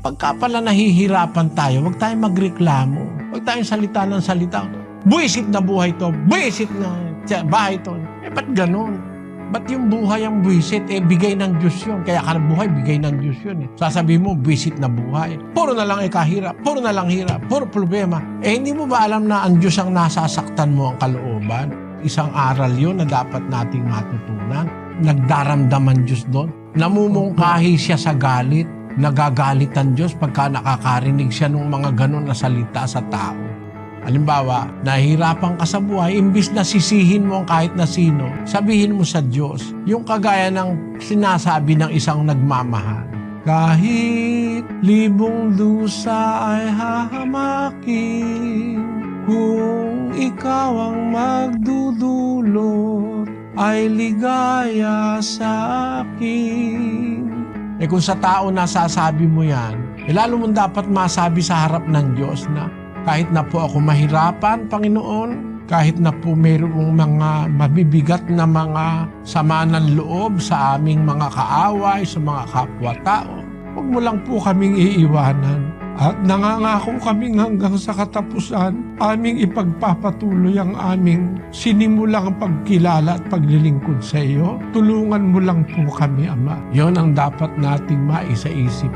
Pagka pala nahihirapan tayo, huwag tayong magreklamo. Huwag tayong salita ng salita. Buwisit na buhay to, buwisit na bahay to. Ba't ganun? Ba't yung buhay ang buwisit? Bigay ng Diyos yun. Kaya ka buhay, bigay ng Diyos yun. Sasabihin mo, buwisit na buhay. Puro na lang kahirap, puro na lang hirap, puro problema. Hindi mo ba alam na ang Diyos ang nasasaktan mo ang kalooban? Isang aral yun na dapat nating matutunan. Nagdaramdaman Diyos doon. Namumungkahi siya sa galit. Nagagalit ang Diyos pagka nakakarinig siya ng mga ganon na salita sa tao. Halimbawa, nahihirapan ka sa buhay, imbis na sisihin mo ang kahit na sino, sabihin mo sa Diyos, yung kagaya ng sinasabi ng isang nagmamahal. Kahit libong dusa ay hahamakin, kung ikaw ang magdudulot, ay ligaya sa akin. Kung sa tao nasasabi mo yan, lalo mong dapat masabi sa harap ng Diyos na kahit na po ako mahirapan, Panginoon, kahit na po mayroong mga mabibigat na mga sama ng loob sa aming mga kaaway, sa mga kapwa-tao, huwag mo lang po kaming iiwanan. At nangangako kaming hanggang sa katapusan, aming ipagpapatuloy ang aming sinimulang pagkilala at paglilingkod sa iyo. Tulungan mo lang po kami, Ama. Yon ang dapat nating maisaisip.